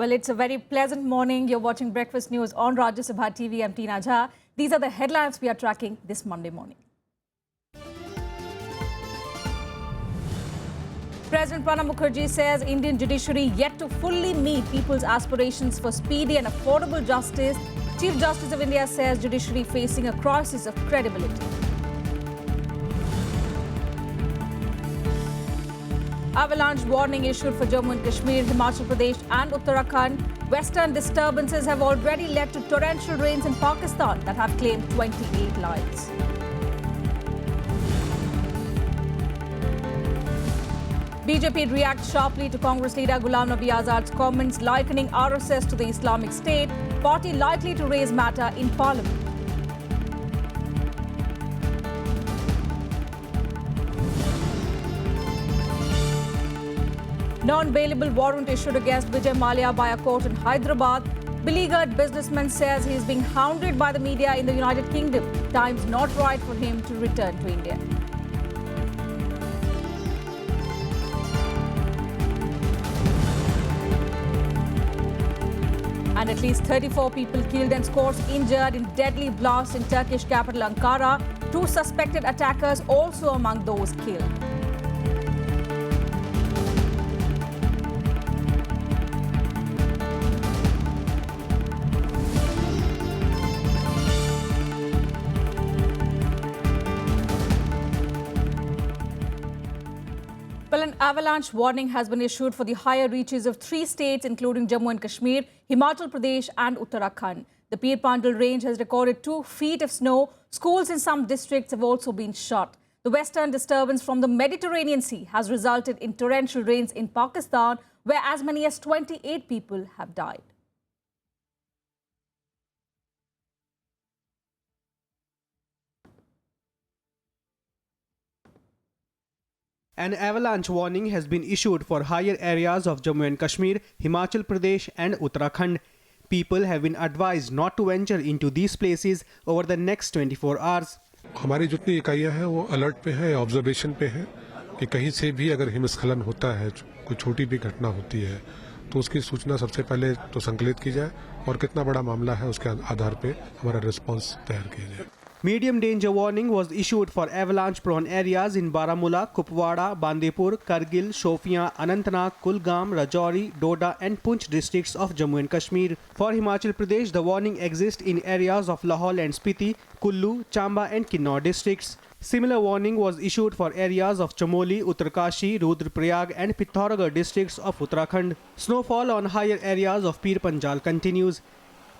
Well, it's a very pleasant morning. You're watching Breakfast News on Rajya Sabha TV. I'm Tina Jha. These are the headlines we are tracking this Monday morning. President Pranab Mukherjee says Indian judiciary yet to fully meet people's aspirations for speedy and affordable justice. Chief Justice of India says judiciary facing a crisis of credibility. Avalanche warning issued for Jammu and Kashmir, Himachal Pradesh and Uttarakhand. Western disturbances have already led to torrential rains in Pakistan that have claimed 28 lives. BJP reacts sharply to Congress leader Ghulam Nabi Azad's comments likening RSS to the Islamic State. Party likely to raise matter in Parliament. Non-bailable warrant issued against Vijay Mallya by a court in Hyderabad. Beleaguered businessman says he is being hounded by the media in the United Kingdom. Time's not right for him to return to India. And at least 34 people killed and scores injured in deadly blast in Turkish capital Ankara. 2 suspected attackers also among those killed. Well, an avalanche warning has been issued for the higher reaches of 3 states, including Jammu and Kashmir, Himachal Pradesh and Uttarakhand. The Pir Panjal range has recorded 2 feet of snow. Schools in some districts have also been shut. The western disturbance from the Mediterranean Sea has resulted in torrential rains in Pakistan, where as many as 28 people have died. An avalanche warning has been issued for higher areas of Jammu and Kashmir, Himachal Pradesh and Uttarakhand. People have been advised not to venture into these places over the next 24 hours. हमारी जितनी इकाइयां हैं वो alert पे है, observation पे है कि कहीं से भी अगर हिमस्खलन होता है, कोई छोटी भी घटना होती है तो उसकी सूचना सबसे पहले तो संकलित की जाए और कितना बड़ा मामला है उसके आधार पे हमारा रिस्पांस तैयार किया जाए. Medium danger warning was issued for avalanche-prone areas in Baramulla, Kupwara, Bandipur, Kargil, Shopian, Anantnag, Kulgam, Rajouri, Doda and Poonch districts of Jammu and Kashmir. For Himachal Pradesh, the warning exists in areas of Lahaul and Spiti, Kullu, Chamba and Kinnaur districts. Similar warning was issued for areas of Chamoli, Uttarkashi, Rudraprayag and Pithoragarh districts of Uttarakhand. Snowfall on higher areas of Pir Panjal continues.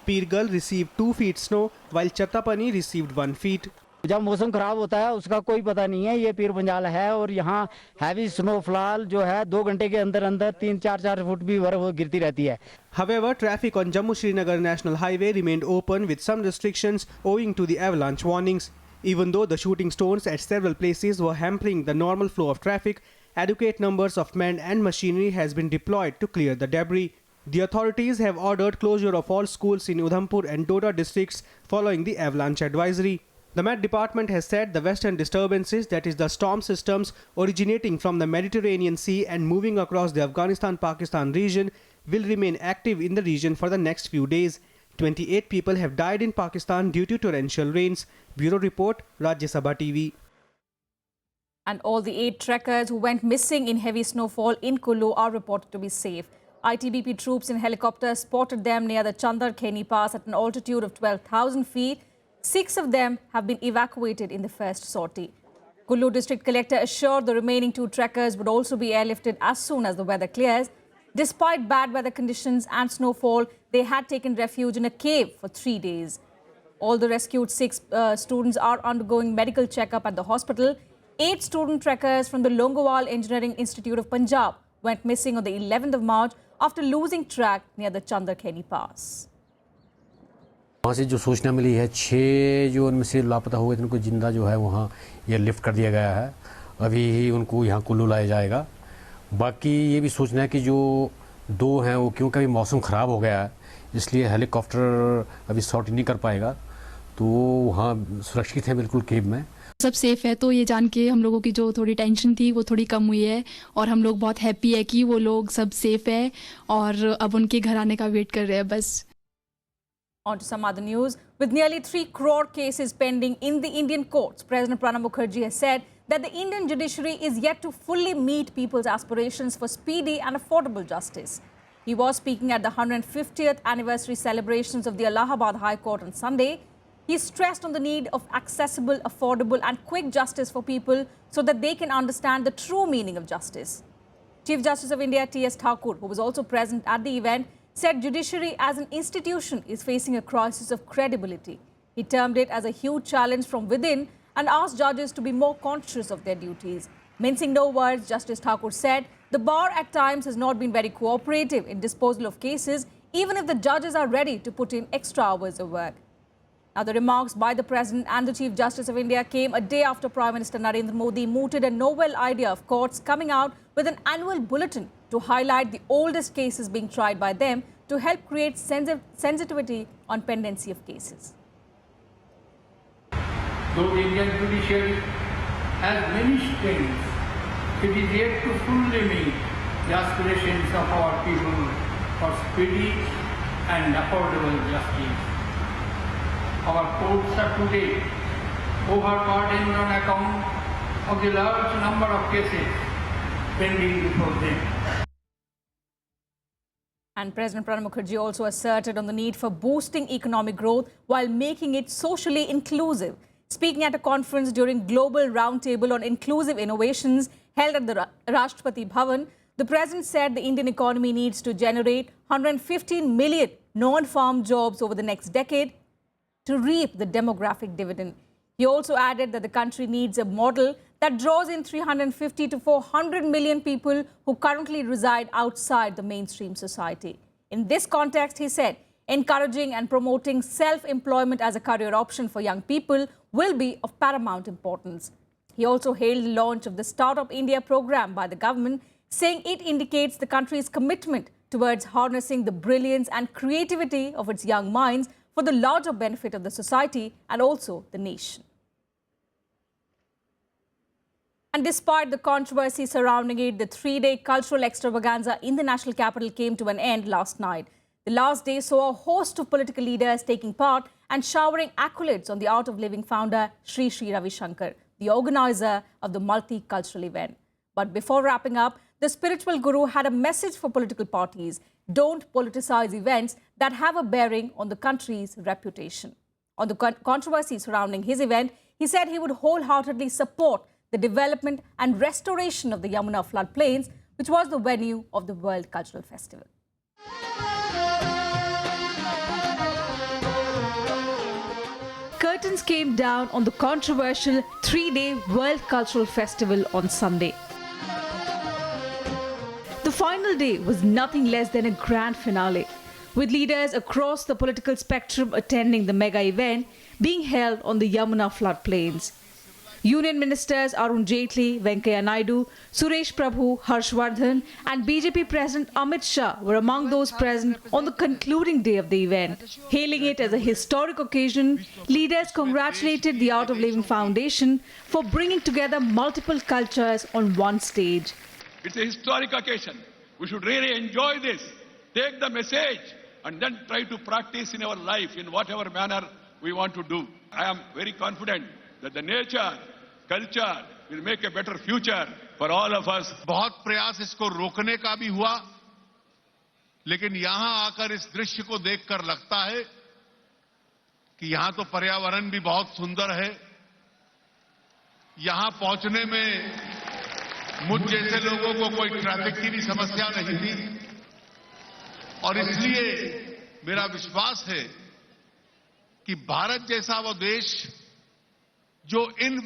पीरगल received 2 feet snow while Chattapani received 1 feet. जब मौसम खराब होता है उसका कोई पता नहीं है. ये पीर पंजाल है और यहाँ हैवी स्नोफॉल जो है 2 घंटे के अंदर अंदर 3-4 फुट भी बर्फ गिरती रहती है. However, traffic on Jammu-Srinagar National Highway remained open with some restrictions owing to the avalanche warnings. Even though the shooting stones at several places were hampering the normal flow of traffic, adequate numbers of men and machinery has been deployed to clear the debris. The authorities have ordered closure of all schools in Udhampur and Doda districts following the avalanche advisory. The Met Department has said the western disturbances, that is the storm systems originating from the Mediterranean Sea and moving across the Afghanistan-Pakistan region, will remain active in the region for the next few days. 28 people have died in Pakistan due to torrential rains. Bureau Report, Rajya Sabha TV. And all the 8 trekkers who went missing in heavy snowfall in Kullu are reported to be safe. ITBP troops in helicopters spotted them near the Chandar Kheni Pass at an altitude of 12,000 feet. 6 of them have been evacuated in the first sortie. Kullu District Collector assured the remaining 2 trekkers would also be airlifted as soon as the weather clears. Despite bad weather conditions and snowfall, they had taken refuge in a cave for 3 days. All the rescued 6 students are undergoing medical checkup at the hospital. 8 student trekkers from the Longowal Engineering Institute of Punjab went missing on the 11th of March after losing track near the Chandar Kheni Pass. वहाँ से जो सूचना मिली है 6 जो उनमें से लापता हुए थे उनको जिंदा जो है वहाँ ये लिफ्ट कर दिया गया है. अभी ही उनको यहाँ कुल्लू लाया जाएगा. बाकी ये भी सूचना है कि जो 2 हैं वो क्योंकि अभी मौसम ख़राब हो गया है इसलिए हेलीकॉप्टर अभी सॉर्ट नहीं कर पाएगा तो वहाँ सुरक्षित है बिल्कुल केव में. सब सेफ है, तो ये जान के हम लोगों की जो थोड़ी टेंशन थी वो थोड़ी कम हुई है और हम लोग बहुत हैप्पी है कि वो लोग सब सेफ है और अब उनके घर आने का वेट कर रहे हैं बस। On to some other news. With nearly 3 crore cases pending in the Indian courts, President Pranab Mukherjee has said that the Indian judiciary is yet to fully meet people's aspirations for speedy and affordable justice. He was speaking at the 150th anniversary celebrations of the Allahabad High Court on Sunday. He stressed on the need of accessible, affordable and quick justice for people so that they can understand the true meaning of justice. Chief Justice of India T.S. Thakur, who was also present at the event, said judiciary as an institution is facing a crisis of credibility. He termed it as a huge challenge from within and asked judges to be more conscious of their duties. Mincing no words, Justice Thakur said the bar at times has not been very cooperative in disposal of cases, even if the judges are ready to put in extra hours of work. Now, the remarks by the President and the Chief Justice of India came a day after Prime Minister Narendra Modi mooted a novel idea of courts coming out with an annual bulletin to highlight the oldest cases being tried by them to help create sensitivity on pendency of cases. Though the Indian judiciary has many strengths, it is yet to fully meet the aspirations of our people for speedy and affordable justice. Our courts are today overburdened on account of the large number of cases pending before them. And President Pranab Mukherjee also asserted on the need for boosting economic growth while making it socially inclusive. Speaking at a conference during Global Roundtable on Inclusive Innovations held at the Rashtrapati Bhavan, the President said the Indian economy needs to generate 115 million non-farm jobs over the next decade to reap the demographic dividend. He also added that the country needs a model that draws in 350 to 400 million people who currently reside outside the mainstream society. In this context, he said, encouraging and promoting self-employment as a career option for young people will be of paramount importance. He also hailed the launch of the Startup India program by the government, saying it indicates the country's commitment towards harnessing the brilliance and creativity of its young minds for the larger benefit of the society and also the nation. And despite the controversy surrounding it, the 3-day cultural extravaganza in the national capital came to an end last night. The last day saw a host of political leaders taking part and showering accolades on the Art of Living founder Sri Ravi Shankar, the organizer of the multicultural event. But before wrapping up, the spiritual guru had a message for political parties. Don't politicize events that have a bearing on the country's reputation. On the controversy surrounding his event, he said he would wholeheartedly support the development and restoration of the Yamuna floodplains, which was the venue of the World Cultural Festival. Curtains came down on the controversial 3-day World Cultural Festival on Sunday. The final day was nothing less than a grand finale, with leaders across the political spectrum attending the mega event being held on the Yamuna floodplains. Union Ministers Arun Jaitley, Venkaiah Naidu, Suresh Prabhu, Harshvardhan and BJP President Amit Shah were among those present on the concluding day of the event. Hailing it as a historic occasion, leaders congratulated the Art of Living Foundation for bringing together multiple cultures on one stage. It's a historic occasion. We should really enjoy this, take the message and then try to practice in our life in whatever manner we want to do. I am very confident that the nature, culture will make a better future for all of us. बहुत प्रयास इसको रोकने का भी हुआ, लेकिन यहां आकर इस दृश्य को देखकर लगता है कि यहां तो पर्यावरण भी बहुत सुंदर है. यहां पहुंचने में मुझ जैसे लोगों को कोई ट्रैफिक की भी समस्या नहीं थी और इसलिए मेरा विश्वास है कि भारत जैसा वो देश जो इन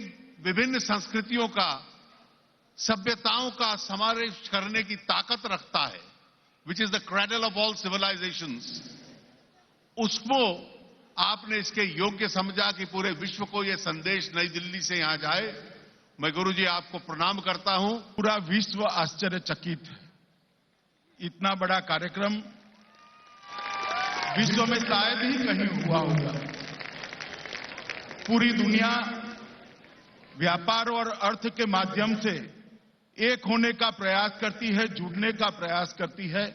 विभिन्न संस्कृतियों का, सभ्यताओं का समावेश करने की ताकत रखता है, which is the cradle of all civilizations, उसको आपने इसके योग्य समझा कि पूरे विश्व को यह संदेश नई दिल्ली से यहां जाए. मैं गुरुजी आपको प्रणाम करता हूं. पूरा विश्व आश्चर्यचकित है. इतना बड़ा कार्यक्रम विश्व में शायद ही कहीं हुआ होगा. पूरी दुनिया व्यापार और अर्थ के माध्यम से एक होने का प्रयास करती है, जुड़ने का प्रयास करती है।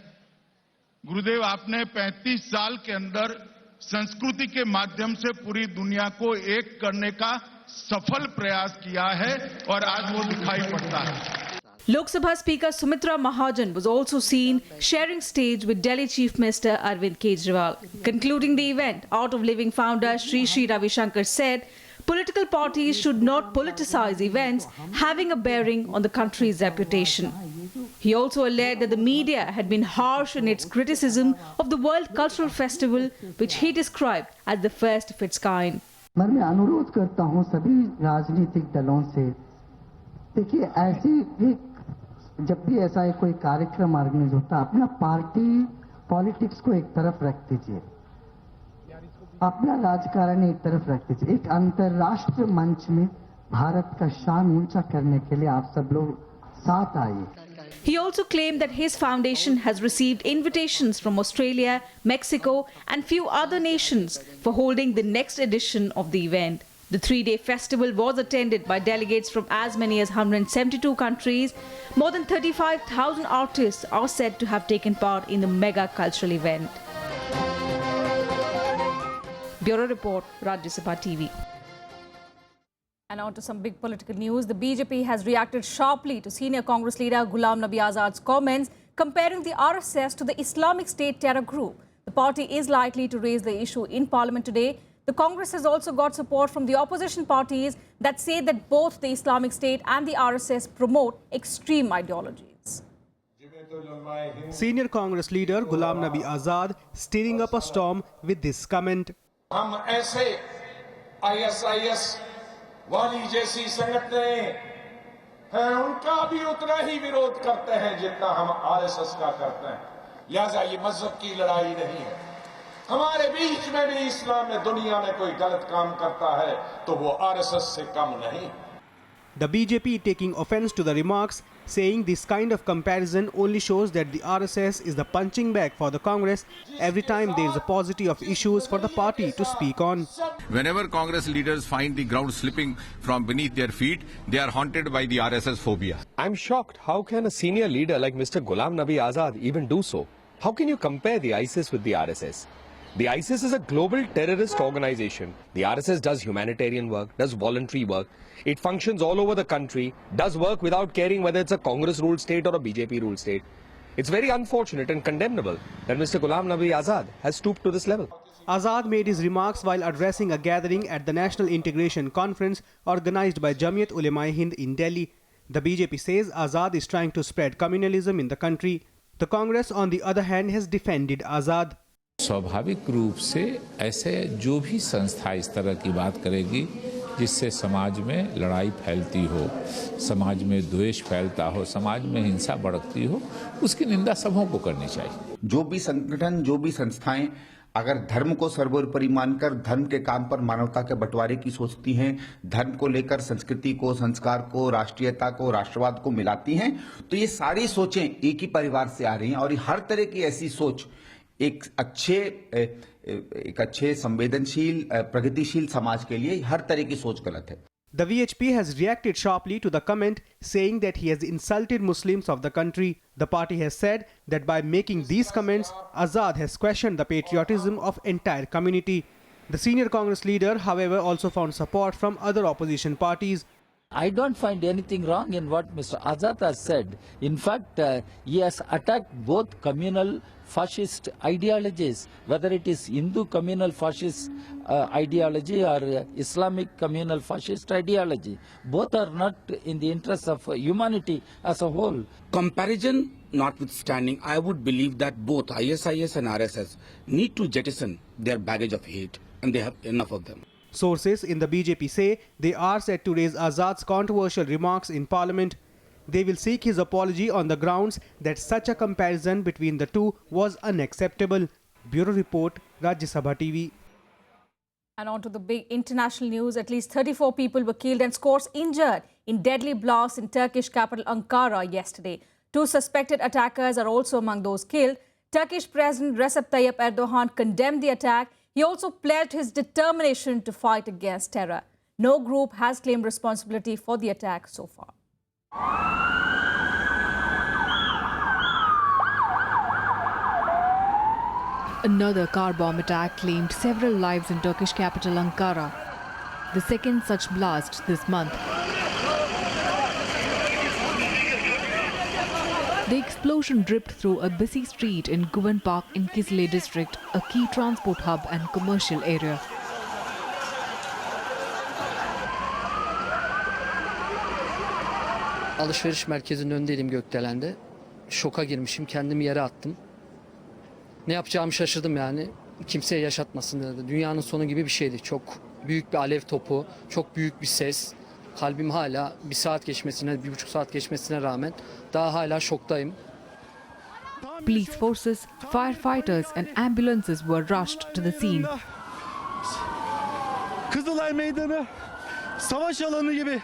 गुरुदेव, आपने 35 साल के अंदर संस्कृति के माध्यम से पूरी दुनिया को एक करने का सफल प्रयास किया है और आज वो दिखाई पड़ता है। Lok Sabha Speaker Sumitra Mahajan was also seen sharing stage with Delhi Chief Minister Arvind Kejriwal. Concluding the event, Out of Living founder Sri Ravi Shankar said, political parties should not politicize events having a bearing on the country's reputation. He also alleged that the media had been harsh in its criticism of the World Cultural Festival, which he described as the first of its kind. मैं अनुरोध करता हूं सभी राजनीतिक दलों से, देखिए ऐसी एक जब भी ऐसा एक कोई कार्यक्रम ऑर्गेनाइज होता है, अपना पार्टी पॉलिटिक्स को एक तरफ रख दीजिए, अपना राजकारण एक तरफ रख दीजिए। एक अंतर्राष्ट्रीय मंच में भारत का शान ऊंचा करने के लिए आप सब लोग साथ आइए। He also claimed that his foundation has received invitations from Australia, Mexico and few other nations for holding the next edition of the event. The three-day festival was attended by delegates from as many as 172 countries. More than 35,000 artists are said to have taken part in the mega cultural event. Bureau Report, Rajya Sabha TV. And on to some big political news. The BJP has reacted sharply to senior Congress leader Ghulam Nabi Azad's comments comparing the RSS to the Islamic State terror group. The party is likely to raise the issue in Parliament today. The Congress has also got support from the opposition parties that say that both the Islamic State and the RSS promote extreme ideologies. Senior Congress leader Ghulam Nabi Azad stirring up a storm with this comment. हम ऐसे ISIS वाली जैसी संगठनें हैं, उनका भी उतना ही विरोध करते हैं जितना हम RSS का करते हैं। लिहाजा ये मजहब की लड़ाई नहीं है। हमारे बीच में भी इस्लाम में दुनिया में कोई गलत काम करता है तो वो RSS से कम नहीं। The BJP taking offense to the remarks, saying this kind of comparison only shows that the RSS is the punching bag for the Congress every time there is a paucity of issues for the party to speak on. Whenever Congress leaders find the ground slipping from beneath their feet, they are haunted by the RSS phobia. I'm shocked. How can a senior leader like Mr. Ghulam Nabi Azad even do so? How can you compare the ISIS with the RSS? The ISIS is a global terrorist organization. The RSS does humanitarian work, does voluntary work. It functions all over the country, does work without caring whether it's a Congress-ruled state or a BJP-ruled state. It's very unfortunate and condemnable that Mr. Ghulam Nabi Azad has stooped to this level. Azad made his remarks while addressing a gathering at the National Integration Conference organized by Jamiat Ulema-e-Hind in Delhi. The BJP says Azad is trying to spread communalism in the country. The Congress, on the other hand, has defended Azad. स्वाभाविक रूप से ऐसे जो भी संस्था इस तरह की बात करेगी जिससे समाज में लड़ाई फैलती हो, समाज में द्वेष फैलता हो, समाज में हिंसा भड़कती हो, उसकी निंदा सबों को करनी चाहिए। जो भी संगठन, जो भी संस्थाएं अगर धर्म को सर्वोपरि मानकर धर्म के काम पर मानवता के बंटवारे की सोचती हैं, धर्म को लेकर संस्कृति को, संस्कार को, राष्ट्रीयता को, राष्ट्रवाद को मिलाती हैं, तो ये सारी सोचें एक ही परिवार से आ रही हैं और हर तरह की ऐसी सोच एक अच्छे संवेदनशील प्रगतिशील समाज के लिए हर तरह की सोच गलत है। The VHP has reacted sharply to the comment, saying that he has insulted Muslims of the country. The party has said that by making these comments, Azad has questioned the patriotism of entire community. The senior Congress leader, however, also found support from other opposition parties. I don't find anything wrong in what Mr. Azad has said. In fact, he has attacked both communal fascist ideologies, whether it is Hindu communal fascist ideology or Islamic communal fascist ideology. Both are not in the interest of humanity as a whole. Comparison notwithstanding, I would believe that both ISIS and RSS need to jettison their baggage of hate, and they have enough of them. Sources in the BJP say they are set to raise Azad's controversial remarks in Parliament. They will seek his apology on the grounds that such a comparison between the two was unacceptable. Bureau Report, Rajya Sabha TV. And on to the big international news. At least 34 people were killed and scores injured in deadly blasts in Turkish capital Ankara yesterday. 2 suspected attackers are also among those killed. Turkish President Recep Tayyip Erdogan condemned the attack. He also pledged his determination to fight against terror. No group has claimed responsibility for the attack so far. Another car bomb attack claimed several lives in Turkish capital Ankara, the second such blast this month. The explosion dripped through a busy street in Guven Park in Kisle district, a key transport hub and commercial area. Alışveriş merkezinin önündeydim, gökdelende. Şoka girmişim, kendimi yere attım. Ne yapacağımı şaşırdım yani. Kimseye yaşatmasın dedi. Dünyanın sonu gibi bir şeydi. Çok büyük bir alev topu, çok büyük bir ses. Kalbim hala 1 saat geçmesine, 1,5 saat geçmesine rağmen daha hala şoktayım. Police forces, firefighters and ambulances were rushed to the scene. Kızılay Meydanı savaş alanı gibi.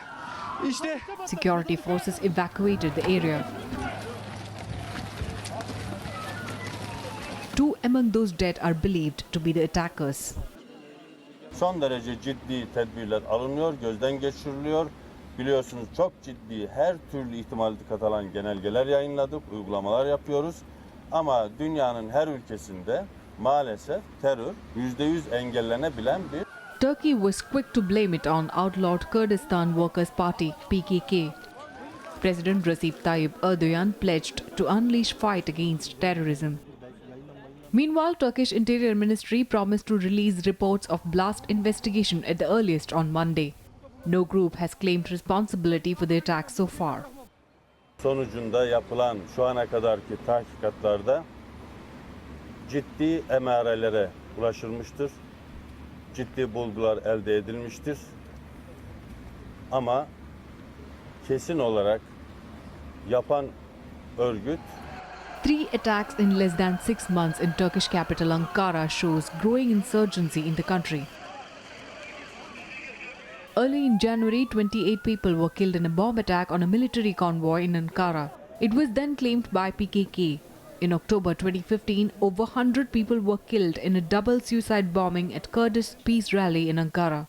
İşte security forces evacuated the area. 2 among those dead are believed to be the attackers. Son derece ciddi tedbirler alınıyor, gözden geçiriliyor. Biliyorsunuz çok ciddi her türlü ihtimali dikkate alan genelgeler yayınladık, uygulamalar yapıyoruz. Ama dünyanın her ülkesinde maalesef terör %100 engellenebilen bir... Turkey was quick to blame it on outlawed Kurdistan Workers' Party, PKK. President Recep Tayyip Erdogan pledged to unleash fight against terrorism. Meanwhile, Turkish Interior Ministry promised to release reports of blast investigation at the earliest on Monday. No group has claimed responsibility for the attack so far. Sonucunda yapılan şu ana kadarki tahkikatlarda ciddi emarelere ulaşılmıştır. Ciddi bulgular elde edilmiştir. Ama kesin olarak yapan örgüt 3 attacks in less than 6 months in Turkish capital Ankara shows growing insurgency in the country. Early in January, 28 people were killed in a bomb attack on a military convoy in Ankara. It was then claimed by PKK. In October 2015, over 100 people were killed in a double suicide bombing at Kurdish peace rally in Ankara.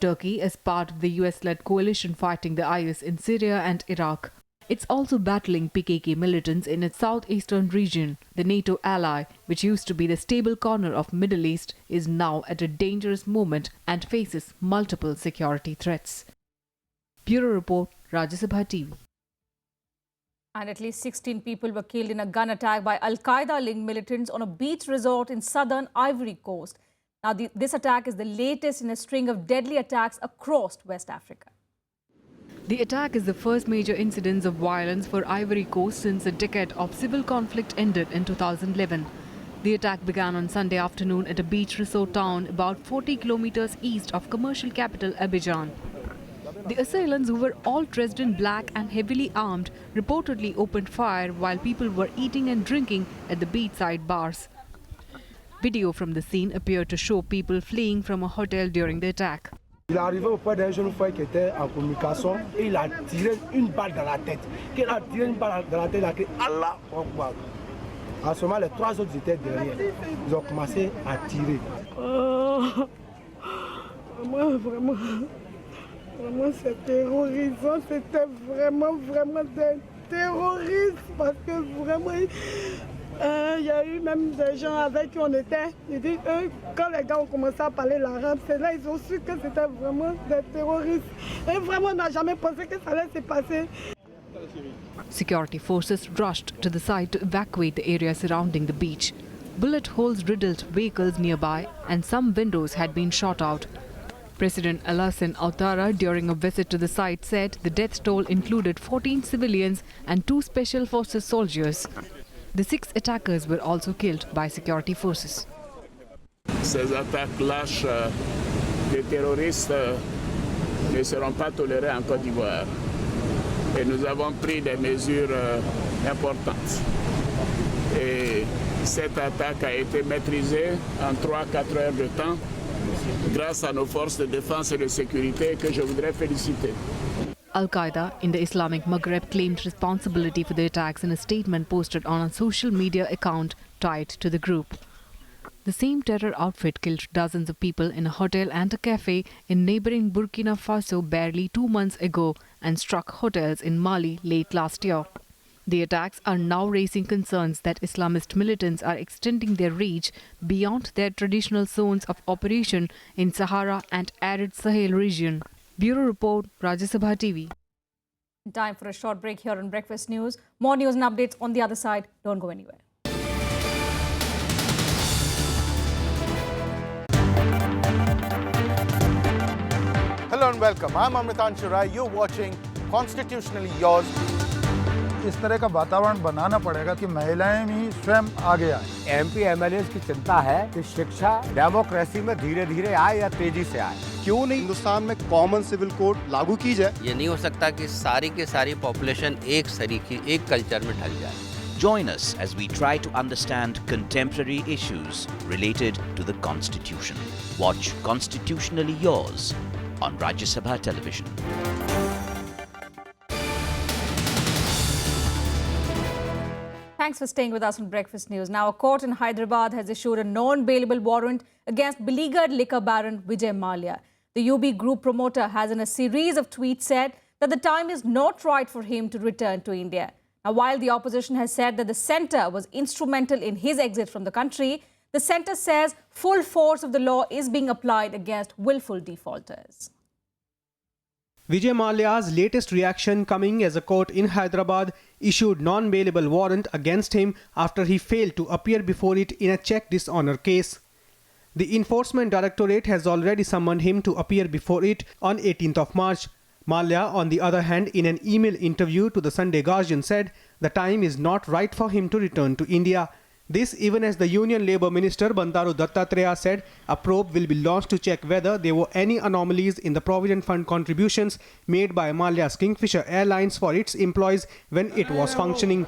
Turkey is part of the US-led coalition fighting the IS in Syria and Iraq. It's also battling PKK militants in its southeastern region. The NATO ally, which used to be the stable corner of Middle East, is now at a dangerous moment and faces multiple security threats. Bureau Report, Rajya Sabha TV. And at least 16 people were killed in a gun attack by Al-Qaeda-linked militants on a beach resort in southern Ivory Coast. Now, this attack is the latest in a string of deadly attacks across West Africa. The attack is the first major incidence of violence for Ivory Coast since a decade of civil conflict ended in 2011. The attack began on Sunday afternoon at a beach resort town about 40 kilometers east of commercial capital Abidjan. The assailants, who were all dressed in black and heavily armed, reportedly opened fire while people were eating and drinking at the beachside bars. Video from the scene appeared to show people fleeing from a hotel during the attack. Il est arrivé auprès d'un jeune frère qui était en communication et il a tiré une balle dans la tête. Qu'il a tiré une balle dans la tête, il a crié Allah Akbar. En ce moment, les 3 autres étaient derrière. Ils ont commencé à tirer. Vraiment, c'est terrorisant. C'était vraiment des terroristes parce que vraiment... Il y a eu même des gens avec qui on était. Ils disent, quand les gars ont commencé à parler l'arabe, c'est là ils ont su que c'était vraiment des terroristes. Et vraiment, on n'a jamais pensé que ça allait se passer. Security forces rushed to the site to evacuate the area surrounding the beach. Bullet holes riddled vehicles nearby and some windows had been shot out. President Alassane Ouattara, during a visit to the site, said the death toll included 14 civilians and 2 special forces soldiers. The 6 attackers were also killed by security forces. Ces attaques lâches des terroristes ne seront pas tolérées en Côte d'Ivoire. Et nous avons pris des mesures importantes. Et cette attaque a été maîtrisée en 3-4 heures de temps grâce à nos forces de défense et de sécurité que je voudrais féliciter. Al-Qaeda in the Islamic Maghreb claimed responsibility for the attacks in a statement posted on a social media account tied to the group. The same terror outfit killed dozens of people in a hotel and a cafe in neighboring Burkina Faso barely 2 months ago and struck hotels in Mali late last year. The attacks are now raising concerns that Islamist militants are extending their reach beyond their traditional zones of operation in Sahara and arid Sahel region. Bureau Report, Rajya Sabha TV. Time for a short break here on Breakfast News. More news and updates on the other side. Don't go anywhere. Hello and welcome. I'm Amritanshu Rai. You're watching Constitutionally Yours. इस तरह का वातावरण बनाना पड़ेगा कि महिलाएं भी स्वयं आगे आए। एमपी एमएलए की चिंता है कि शिक्षा डेमोक्रेसी में धीरे धीरे आए या तेजी से आए। क्यों नहीं हिंदुस्तान में कॉमन सिविल कोड लागू की जाए? ये नहीं हो सकता कि सारी के सारी पॉपुलेशन एक सरीकी एक कल्चर में ढल जाए। Join us as we try to understand contemporary issues related to the Constitution. Watch Constitutionally Yours on Rajya Sabha Television. Thanks for staying with us on Breakfast News. Now, a court in Hyderabad has issued a non-bailable warrant against beleaguered liquor baron Vijay Mallya. The UB Group promoter has in a series of tweets said that the time is not right for him to return to India. Now, while the opposition has said that the centre was instrumental in his exit from the country, the centre says full force of the law is being applied against willful defaulters. Vijay Mallya's latest reaction coming as a court in Hyderabad issued non-bailable warrant against him after he failed to appear before it in a check dishonour case. The Enforcement Directorate has already summoned him to appear before it on 18th of March. Mallya, on the other hand, in an email interview to the Sunday Guardian said the time is not right for him to return to India. This even as the Union Labour Minister Bandaru Dattatreya said a probe will be launched to check whether there were any anomalies in the Provident Fund contributions made by Mallya's Kingfisher Airlines for its employees when it was functioning.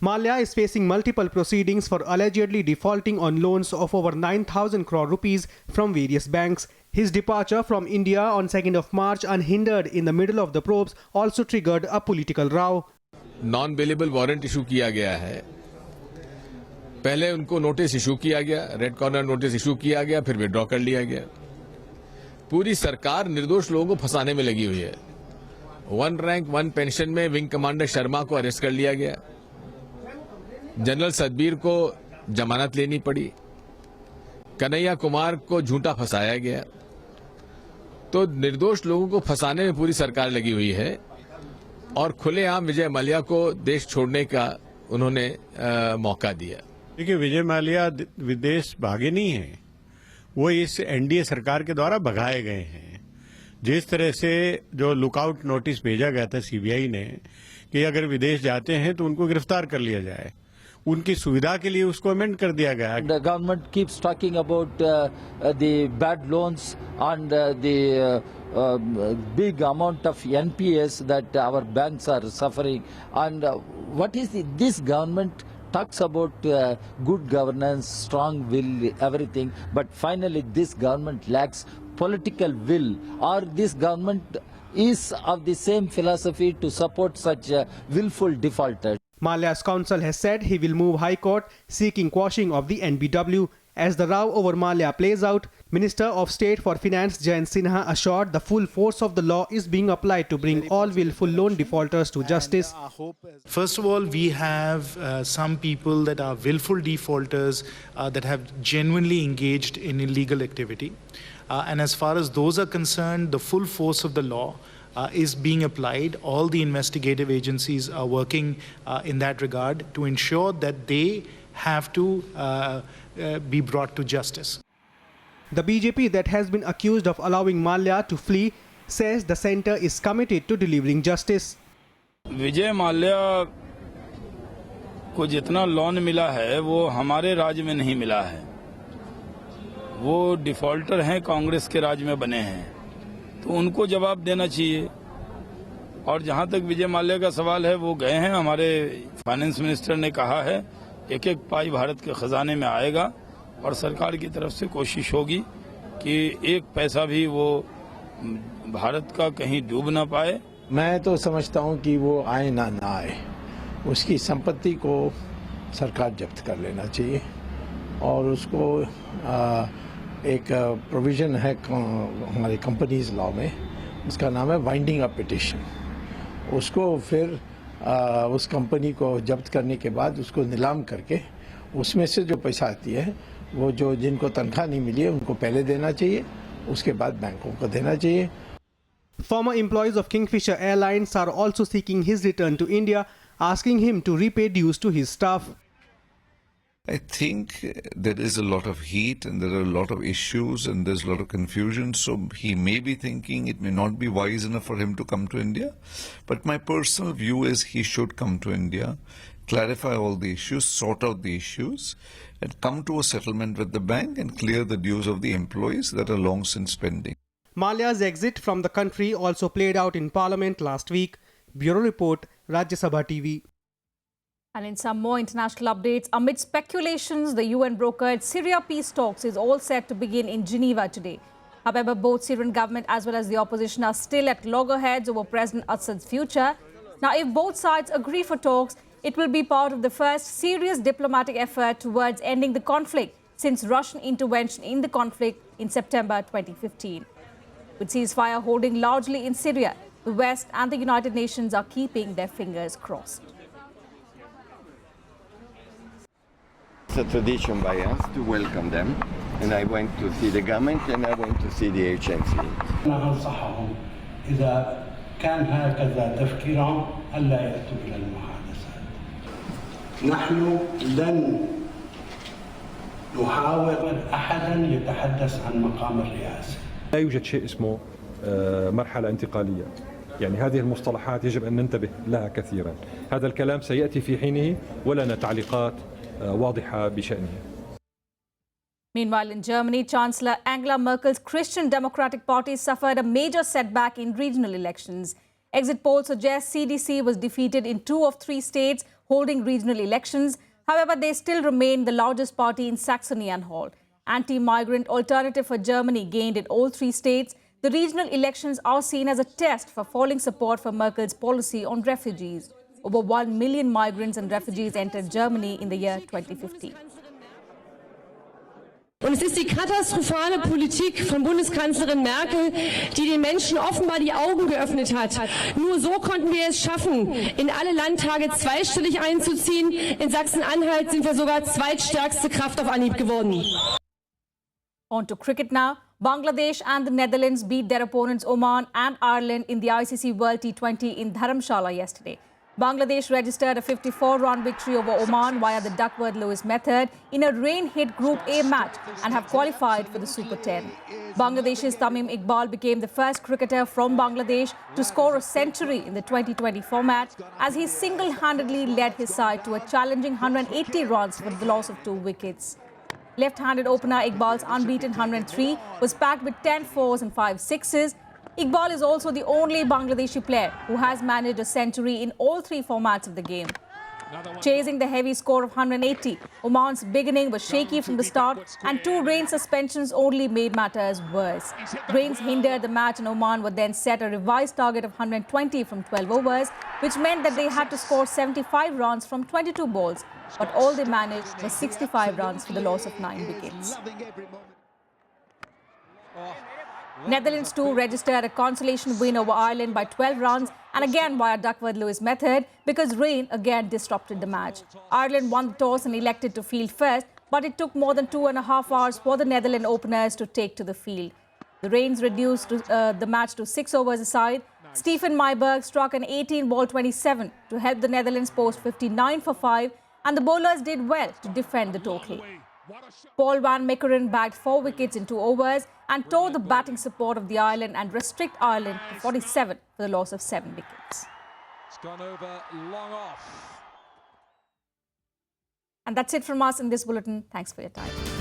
Mallya is facing multiple proceedings for allegedly defaulting on loans of over 9,000 crore rupees from various banks. His departure from India on 2nd of March unhindered in the middle of the probes also triggered a political row. Non-bailable warrant issue किया गया है। पहले उनको notice issue किया गया, red corner notice issue किया गया, फिर विड्रॉ कर लिया गया। पूरी सरकार निर्दोष लोगों को फंसाने में लगी हुई है। 1 रैंक 1 पेंशन में विंग कमांडर शर्मा को अरेस्ट कर लिया गया। जनरल सतबीर को जमानत लेनी पड़ी। कन्हैया कुमार को झूठा फंसाया गया। तो निर्दोष लोगों को फंसाने में पूरी सरकार लगी हुई है और खुलेआम विजय माल्या को देश छोड़ने का उन्होंने मौका दिया। देखिए, विजय माल्या विदेश भागे नहीं हैं, वो इस एनडीए सरकार के द्वारा भगाए गए हैं। जिस तरह से जो लुकआउट नोटिस भेजा गया था सीबीआई ने कि अगर विदेश जाते हैं तो उनको गिरफ्तार कर लिया जाए, उनकी सुविधा के लिए उसको अमेंड कर दिया गया। The government keeps talking about the bad loans and the big amount of NPS that our banks are suffering. And what is this government talks about good governance, strong will, everything, but finally this government lacks political will, or this government is of the same philosophy to support such willful defaulters. Mallya's counsel has said he will move High Court seeking quashing of the NBW. As the row over Mallya plays out, Minister of State for Finance Jayant Sinha assured the full force of the law is being applied to bring all willful loan defaulters to justice. First of all, we have some people that are willful defaulters that have genuinely engaged in illegal activity. And as far as those are concerned, the full force of the law is being applied. All the investigative agencies are working in that regard to ensure that they have to be brought to justice. The BJP that has been accused of allowing Mallya to flee says the centre is committed to delivering justice. Vijay Mallya को जितना loan मिला है वो हमारे राज्य में नहीं मिला है। वो डिफॉल्टर हैं, कांग्रेस के राज में बने हैं, तो उनको जवाब देना चाहिए। और जहां तक विजय माल्या का सवाल है, वो गए हैं, हमारे फाइनेंस मिनिस्टर ने कहा है एक एक पाई भारत के खजाने में आएगा और सरकार की तरफ से कोशिश होगी कि एक पैसा भी वो भारत का कहीं डूब ना पाए। मैं तो समझता हूं कि वो आए ना आए, उसकी संपत्ति को सरकार जब्त कर लेना चाहिए और उसको एक प्रोविज़न है हमारे कंपनीज लॉ में, उसका नाम है वाइंडिंग अप पिटिशन। उसको फिर उस कंपनी को जब्त करने के बाद उसको नीलाम करके उसमें से जो पैसा आती है वो जो जिनको तनख्वाह नहीं मिली है उनको पहले देना चाहिए, उसके बाद बैंकों को देना चाहिए। Former employees of Kingfisher Airlines are also seeking his return to India, asking him to repay dues to his staff. I think there is a lot of heat and there are a lot of issues and there's a lot of confusion. So he may be thinking it may not be wise enough for him to come to India. But my personal view is he should come to India, clarify all the issues, sort out the issues, and come to a settlement with the bank and clear the dues of the employees that are long since pending. Malia's exit from the country also played out in Parliament last week. Bureau Report, Rajya Sabha TV. And in some more international updates, amid speculations, the UN brokered Syria peace talks is all set to begin in Geneva today. However, both Syrian government as well as the opposition are still at loggerheads over President Assad's future. Now, if both sides agree for talks, it will be part of the first serious diplomatic effort towards ending the conflict since Russian intervention in the conflict in September 2015. With ceasefire holding largely in Syria, the West and the United Nations are keeping their fingers crossed. It's a tradition by us to welcome them, and I went to see the government and I went to see the agency. ننصحهم إذا كان هكذا تفكيرهم ألا يأتوا إلى المحادثات. نحن لن نحاول أحدا يتحدث عن مقام الرئاسة. لا يوجد شيء اسمه مرحلة انتقالية. يعني هذه المصطلحات يجب أن ننتبه لها كثيرا. هذا الكلام سيأتي في حينه ولنا تعليقات واضحة بشأنه. Meanwhile, in Germany, Chancellor Angela Merkel's Christian Democratic Party suffered a major setback in regional elections. Exit polls suggest CDC was defeated in 2 of 3 states holding regional elections. However, they still remain the largest party in Saxony-Anhalt. Anti-migrant Alternative for Germany gained in all 3 states. The regional elections are seen as a test for falling support for Merkel's policy on refugees. Over 1 million migrants and refugees entered Germany in the year 2015. Und es ist die katastrophale Politik von Bundeskanzlerin Merkel, die den Menschen offenbar die Augen geöffnet hat. Nur so konnten wir es schaffen, in alle Landtage zweistellig einzuziehen. In Sachsen-Anhalt sind wir sogar zweitstärkste Kraft auf Anhieb geworden. On to cricket now. Bangladesh and the Netherlands beat their opponents Oman and Ireland in the ICC World T20 in Dharamshala yesterday. Bangladesh registered a 54-run victory over Oman via the Duckworth-Lewis method in a rain-hit Group A match and have qualified for the Super 10. Bangladesh's Tamim Iqbal became the first cricketer from Bangladesh to score a century in the 2020 format as he single-handedly led his side to a challenging 180 runs with the loss of 2 wickets. Left-handed opener Iqbal's unbeaten 103 was packed with 10 fours and 5 sixes. Iqbal is also the only Bangladeshi player who has managed a century in all 3 formats of the game. Chasing the heavy score of 180, Oman's beginning was shaky from the start and 2 rain suspensions only made matters worse. Rains hindered the match and Oman would then set a revised target of 120 from 12 overs, which meant that they had to score 75 runs from 22 balls. But all they managed was 65 runs for the loss of 9 wickets. Netherlands too registered a consolation win over Ireland by 12 runs and again via Duckworth-Lewis method because rain again disrupted the match. Ireland won the toss and elected to field first, but it took more than 2.5 hours for the Netherlands openers to take to the field. The rains reduced the match to 6 overs aside. Stephen Myburgh struck an 18-ball 27 to help the Netherlands post 59 for 5, and the bowlers did well to defend the total. Paul van Meckeren bagged 4 wickets in 2 overs and tore the batting support of the Ireland and restrict Ireland to 47 for the loss of 7 wickets. It's gone over long off. And that's it from us in this bulletin. Thanks for your time.